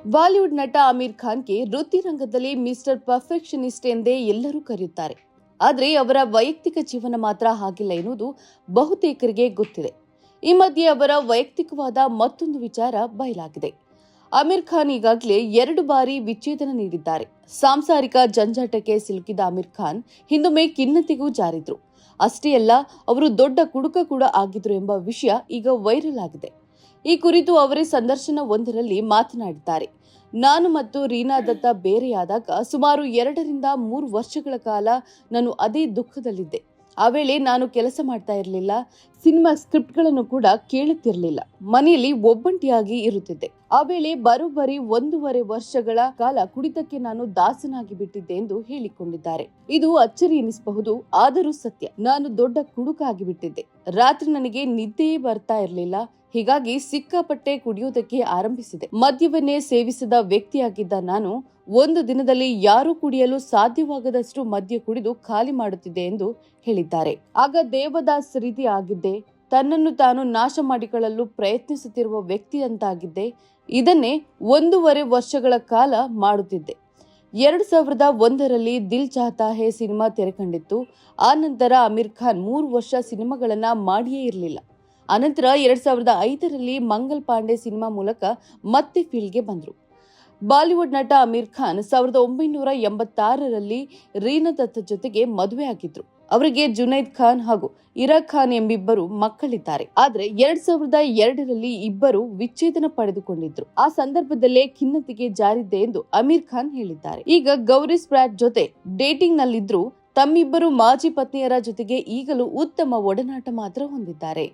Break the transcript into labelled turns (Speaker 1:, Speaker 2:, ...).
Speaker 1: Bollywood ನಟ ಆಮಿರ್ ಖಾನ್ಗೆ ವೃತ್ತಿ ರಂಗದಲ್ಲಿ ಮಿಸ್ಟರ್ ಪರ್ಫೆಕ್ಷನಿಸ್ಟ್ ಎಂದೇ ಎಲ್ಲರೂ ಕರೆಯುತ್ತಾರೆ. ಆದರೆ ಅವರ ವೈಯಕ್ತಿಕ ಜೀವನ ಮಾತ್ರ ಹಾಗಿಲ್ಲ ಎನ್ನುವುದು ಬಹುತೇಕರಿಗೆ ಗೊತ್ತಿದೆ. ಈ ಮಧ್ಯೆ ಅವರ ವೈಯಕ್ತಿಕವಾದ ಮತ್ತೊಂದು ವಿಚಾರ ಬಯಲಾಗಿದೆ. ಆಮಿರ್ ಖಾನ್ ಈಗಾಗಲೇ 2 ಬಾರಿ ವಿಚ್ಛೇದನ ನೀಡಿದ್ದಾರೆ. ಸಾಂಸಾರಿಕ ಜಂಜಾಟಕ್ಕೆ ಸಿಲುಕಿದ ಆಮಿರ್ ಖಾನ್ ಹಿಂದೊಮ್ಮೆ ಖಿನ್ನತೆಗೂ ಜಾರಿದ್ರು. ಅಷ್ಟೇ ಅಲ್ಲ, ಅವರು ದೊಡ್ಡ ಕುಡುಕ ಕೂಡ ಆಗಿದ್ರು ಎಂಬ ವಿಷಯ ಈಗ ವೈರಲ್ ಆಗಿದೆ. ಈ ಕುರಿತು ಅವರೇ ಸಂದರ್ಶನವೊಂದರಲ್ಲಿ ಮಾತನಾಡಿದ್ದಾರೆ. ನಾನು ಮತ್ತು ರೀನಾ ದತ್ತ ಬೇರೆಯಾದಾಗ ಸುಮಾರು 2 ರಿಂದ 3 ವರ್ಷಗಳ ಕಾಲ ನಾನು ಅದೇ ದುಃಖದಲ್ಲಿದ್ದೆ. ಆ ವೇಳೆ ನಾನು ಕೆಲಸ ಮಾಡ್ತಾ ಇರಲಿಲ್ಲ, ಸಿನಿಮಾ ಸ್ಕ್ರಿಪ್ಟ್ಗಳನ್ನು ಕೂಡ ಕೇಳುತ್ತಿರಲಿಲ್ಲ, ಮನೆಯಲ್ಲಿ ಒಬ್ಬಂಟಿಯಾಗಿ ಇರುತ್ತಿದ್ದೆ. ಆ ವೇಳೆ ಬರೋಬ್ಬರಿ 1.5 ವರ್ಷಗಳ ಕಾಲ ಕುಡಿತಕ್ಕೆ ನಾನು ದಾಸನಾಗಿ ಬಿಟ್ಟಿದ್ದೆ ಎಂದು ಹೇಳಿಕೊಂಡಿದ್ದಾರೆ. ಇದು ಅಚ್ಚರಿ ಎನಿಸಬಹುದು, ಆದರೂ ಸತ್ಯ. ನಾನು ದೊಡ್ಡ ಕುಡುಕ ಆಗಿಬಿಟ್ಟಿದ್ದೆ. ರಾತ್ರಿ ನನಗೆ ನಿದ್ದೆಯೇ ಬರ್ತಾ ಇರಲಿಲ್ಲ. ಹೀಗಾಗಿ ಸಿಕ್ಕಾಪಟ್ಟೆ ಕುಡಿಯೋದಕ್ಕೆ ಆರಂಭಿಸಿದೆ. ಮದ್ಯವನ್ನೇ ಸೇವಿಸಿದ ವ್ಯಕ್ತಿಯಾಗಿದ್ದ ನಾನು ಒಂದು ದಿನದಲ್ಲಿ ಯಾರೂ ಕುಡಿಯಲು ಸಾಧ್ಯವಾಗದಷ್ಟು ಮದ್ಯ ಕುಡಿದು ಖಾಲಿ ಮಾಡುತ್ತಿದ್ದೆ ಎಂದು ಹೇಳಿದ್ದಾರೆ. ಆಗ ದೇವದಾಸ್ ರೀತಿ ಆಗಿದ್ದೆ. ತನ್ನನ್ನು ತಾನು ನಾಶ ಮಾಡಿಕೊಳ್ಳಲು ಪ್ರಯತ್ನಿಸುತ್ತಿರುವ ವ್ಯಕ್ತಿ ಅಂತಾಗಿದ್ದೆ. ಇದನ್ನೇ 1.5 ವರ್ಷಗಳ ಕಾಲ ಮಾಡುತ್ತಿದ್ದೆ. 2001ರಲ್ಲಿ ದಿಲ್ ಚಾಹತಾ ಹೇ ಸಿನಿಮಾ ತೆರೆಕಂಡಿತ್ತು. ಆ ನಂತರ ಆಮಿರ್ ಖಾನ್ 3 ವರ್ಷ ಸಿನಿಮಾಗಳನ್ನ ಮಾಡಿಯೇ ಇರಲಿಲ್ಲ. ಅನಂತರ 2005ರಲ್ಲಿ ಮಂಗಲ್ ಪಾಂಡೆ ಸಿನಿಮಾ ಮೂಲಕ ಮತ್ತೆ ಫೀಲ್ಡ್ಗೆ ಬಂದರು. ಬಾಲಿವುಡ್ ನಟ ಆಮಿರ್ ಖಾನ್ 1986ರಲ್ಲಿ ರೀನಾ ದತ್ ಜೊತೆಗೆ ಮದುವೆಯಾಗಿದ್ರು. ಅವರಿಗೆ ಜುನೈದ್ ಖಾನ್ ಹಾಗೂ ಇರಾ ಖಾನ್ ಎಂಬಿಬ್ಬರು ಮಕ್ಕಳಿದ್ದಾರೆ. ಆದ್ರೆ 2002ರಲ್ಲಿ ಇಬ್ಬರು ವಿಚ್ಛೇದನ ಪಡೆದುಕೊಂಡಿದ್ರು. ಆ ಸಂದರ್ಭದಲ್ಲೇ ಖಿನ್ನತೆಗೆ ಜಾರಿದ್ದೆ ಎಂದು ಆಮಿರ್ ಖಾನ್ ಹೇಳಿದ್ದಾರೆ. ಈಗ ಗೌರಿ ಸ್ಪ್ರಾಟ್ ಜೊತೆ ಡೇಟಿಂಗ್ ನಲ್ಲಿದ್ರು. ತಮ್ಮಿಬ್ಬರು ಮಾಜಿ ಪತ್ನಿಯರ ಜೊತೆಗೆ ಈಗಲೂ ಉತ್ತಮ ಒಡನಾಟ ಮಾತ್ರ ಹೊಂದಿದ್ದಾರೆ.